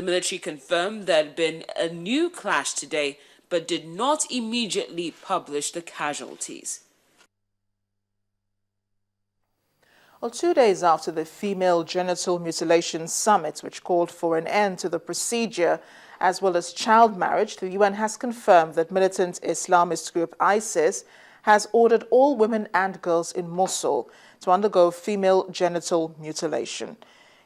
The military confirmed there had been a new clash today, but did not immediately publish the casualties. Well, 2 days after the female genital mutilation summit, which called for an end to the procedure as well as child marriage, the UN has confirmed that militant Islamist group ISIS has ordered all women and girls in Mosul to undergo female genital mutilation.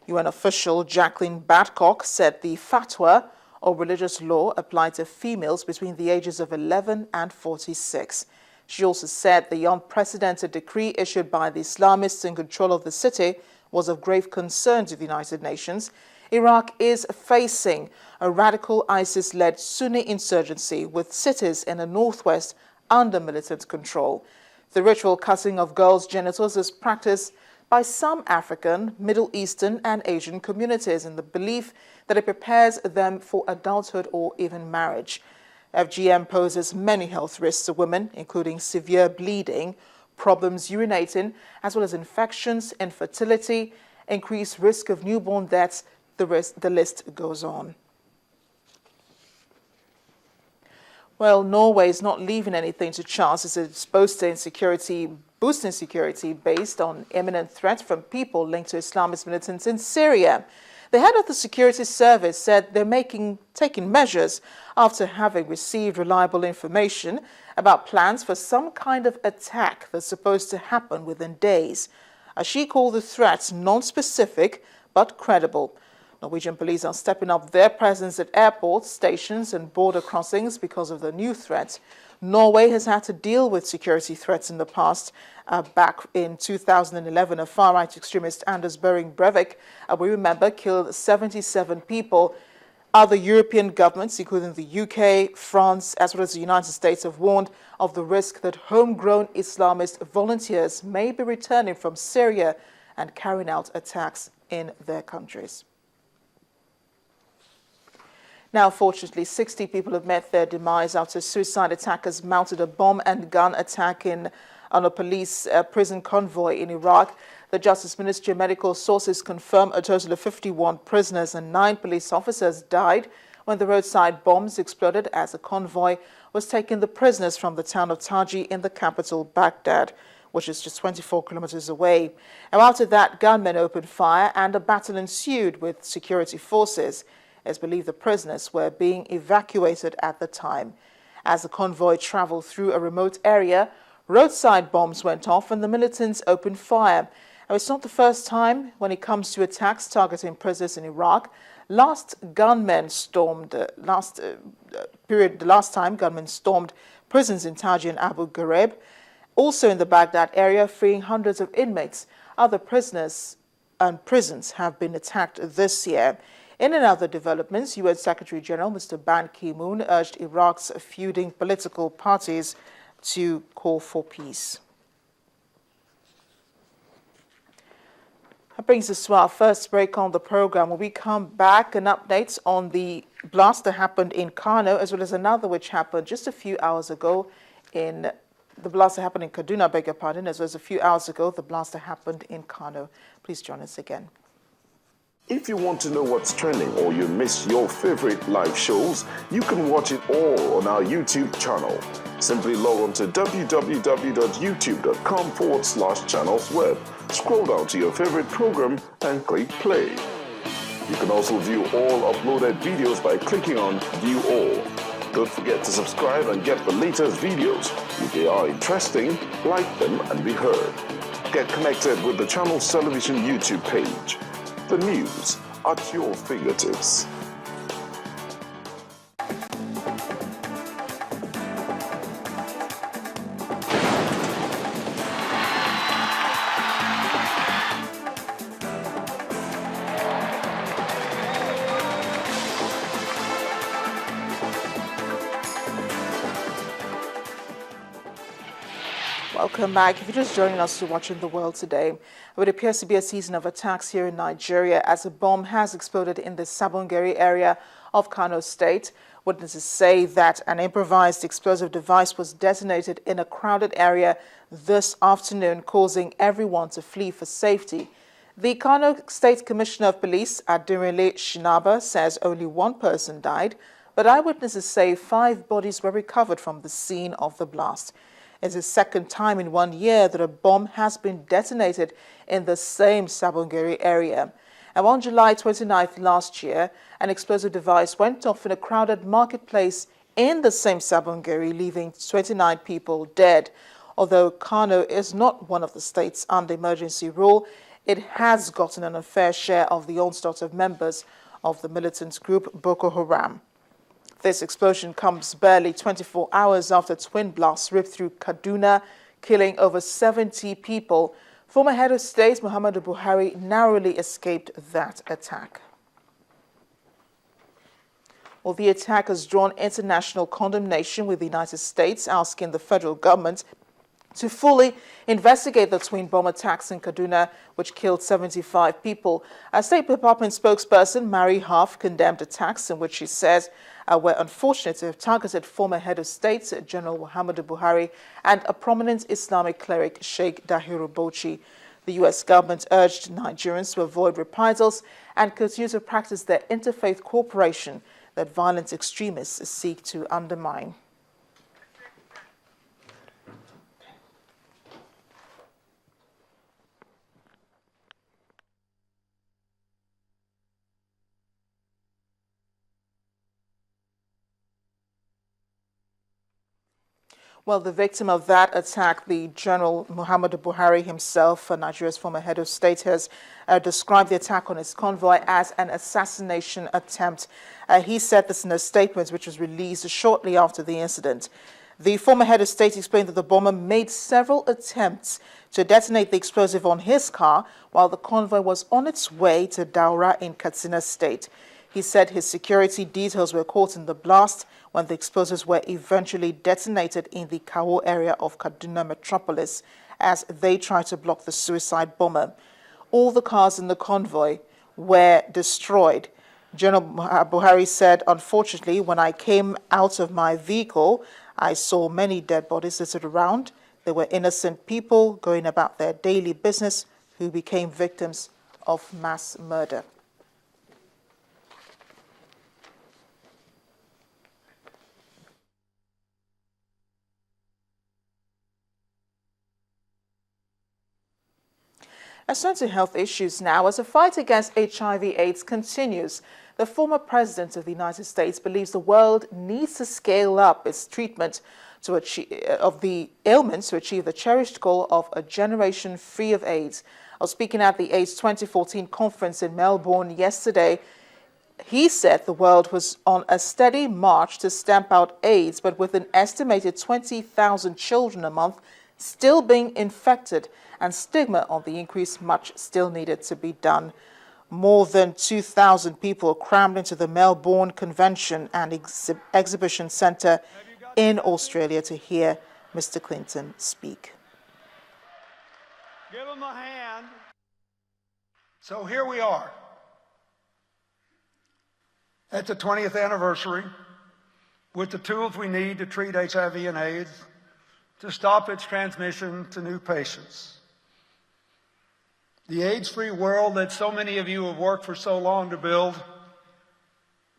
UN official Jacqueline Badcock said the fatwa, or religious law, applied to females between the ages of 11 and 46. She also said the unprecedented decree issued by the Islamists in control of the city was of grave concern to the United Nations. Iraq is facing a radical ISIS-led Sunni insurgency with cities in the northwest under militant control. The ritual cutting of girls' genitals is practiced by some African, Middle Eastern and Asian communities in the belief that it prepares them for adulthood or even marriage. FGM poses many health risks to women, including severe bleeding, problems urinating, as well as infections, infertility, increased risk of newborn deaths. The list goes on. Well, Norway is not leaving anything to chance as it's boosting security based on imminent threats from people linked to Islamist militants in Syria. The head of the security service said they're taking measures after having received reliable information about plans for some kind of attack that's supposed to happen within days. As she called the threats non-specific but credible. Norwegian police are stepping up their presence at airports, stations and border crossings because of the new threat. Norway has had to deal with security threats in the past. Back in 2011, a far-right extremist, Anders Behring Breivik, we remember, killed 77 people. Other European governments, including the UK, France, as well as the United States, have warned of the risk that homegrown Islamist volunteers may be returning from Syria and carrying out attacks in their countries. Now, fortunately, 60 people have met their demise after suicide attackers mounted a bomb and gun attack on a police prison convoy in Iraq. The Justice Ministry and medical sources confirm a total of 51 prisoners and 9 police officers died when the roadside bombs exploded as a convoy was taking the prisoners from the town of Taji in the capital, Baghdad, which is just 24 kilometers away. And after that, gunmen opened fire and a battle ensued with security forces. It's believed the prisoners were being evacuated at the time. As the convoy traveled through a remote area, roadside bombs went off and the militants opened fire. Now, it's not the first time when it comes to attacks targeting prisoners in Iraq. The last time gunmen stormed prisons in Taji and Abu Ghraib, also in the Baghdad area, freeing hundreds of inmates. Other prisoners and prisons have been attacked this year. In another developments, UN Secretary General Mr. Ban Ki-moon urged Iraq's feuding political parties to call for peace. That brings us to our first break on the program. When we come back, an update on the blast that happened in Kano, as well as another which happened just a few hours ago in the blast that happened in Kaduna, beg your pardon, as well as a few hours ago, the blast that happened in Kano. Please join us again. If you want to know what's trending or you miss your favorite live shows, you can watch it all on our YouTube channel. Simply log on to www.youtube.com/channelsweb. Scroll down to your favorite program and click play. You can also view all uploaded videos by clicking on View All. Don't forget to subscribe and get the latest videos. If they are interesting, like them and be heard. Get connected with the channel's television YouTube page. The news at your fingertips. Welcome back. If you're just joining us to Watching the World today, it appears to be a season of attacks here in Nigeria as a bomb has exploded in the Sabongeri area of Kano State. Witnesses say that an improvised explosive device was detonated in a crowded area this afternoon, causing everyone to flee for safety. The Kano State Commissioner of Police, Adirele Shinaba, says only one person died, but eyewitnesses say 5 bodies were recovered from the scene of the blast. It's the second time in 1 year that a bomb has been detonated in the same Sabongeri area. And on July 29th last year, an explosive device went off in a crowded marketplace in the same Sabongeri, leaving 29 people dead. Although Kano is not one of the states under emergency rule, it has gotten an unfair share of the onslaught of members of the militant group Boko Haram. This explosion comes barely 24 hours after twin blasts ripped through Kaduna, killing over 70 people. Former head of state Muhammadu Buhari narrowly escaped that attack. Well, the attack has drawn international condemnation, with the United States asking the federal government to fully investigate the twin bomb attacks in Kaduna, which killed 75 people. A State Department spokesperson, Mary Harf, condemned attacks in which she says were unfortunate to have targeted former head of state, General Muhammadu Buhari, and a prominent Islamic cleric, Sheikh Dahiru Bauchi. The U.S. government urged Nigerians to avoid reprisals and continue to practice their interfaith cooperation that violent extremists seek to undermine. Well, the victim of that attack, the General Muhammadu Buhari himself, Nigeria's former head of state, has described the attack on his convoy as an assassination attempt. He said this in a statement which was released shortly after the incident. The former head of state explained that the bomber made several attempts to detonate the explosive on his car while the convoy was on its way to Daura in Katsina State. He said his security details were caught in the blast when the explosives were eventually detonated in the Kawo area of Kaduna metropolis as they tried to block the suicide bomber. All the cars in the convoy were destroyed. General Buhari said, unfortunately, when I came out of my vehicle, I saw many dead bodies littered around. There were innocent people going about their daily business who became victims of mass murder. Let's turn to health issues now. As the fight against HIV/AIDS continues, the former president of the United States believes the world needs to scale up its treatment of the ailment to achieve the cherished goal of a generation free of AIDS. I was speaking at the AIDS 2014 conference in Melbourne yesterday. He said the world was on a steady march to stamp out AIDS, but with an estimated 20,000 children a month still being infected and stigma on the increase, much still needed to be done. More than 2,000 people crammed into the Melbourne Convention and Exhibition Centre in Australia to hear Mr. Clinton speak. Give him a hand. So here we are at the 20th anniversary with the tools we need to treat HIV and AIDS, to stop its transmission to new patients. The AIDS-free world that so many of you have worked for so long to build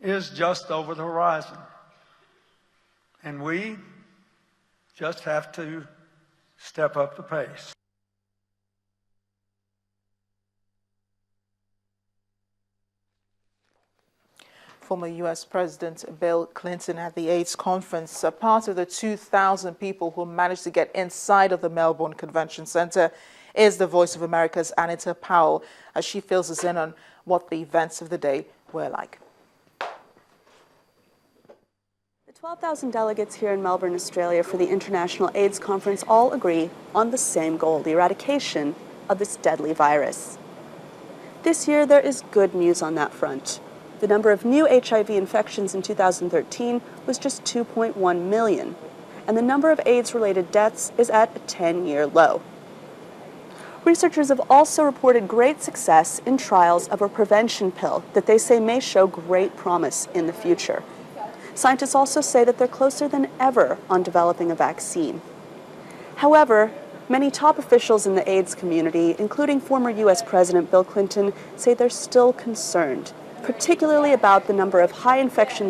is just over the horizon. And we just have to step up the pace. Former U.S. President Bill Clinton at the AIDS conference. Part of the 2,000 people who managed to get inside of the Melbourne Convention Centre is the Voice of America's Anita Powell, as she fills us in on what the events of the day were like. The 12,000 delegates here in Melbourne, Australia for the International AIDS Conference all agree on the same goal, the eradication of this deadly virus. This year, there is good news on that front. The number of new HIV infections in 2013 was just 2.1 million, and the number of AIDS-related deaths is at a 10-year low. Researchers have also reported great success in trials of a prevention pill that they say may show great promise in the future. Scientists also say that they're closer than ever on developing a vaccine. However, Many top officials in the AIDS community, including former U.S. President Bill Clinton, say they're still concerned, particularly about the number of high infection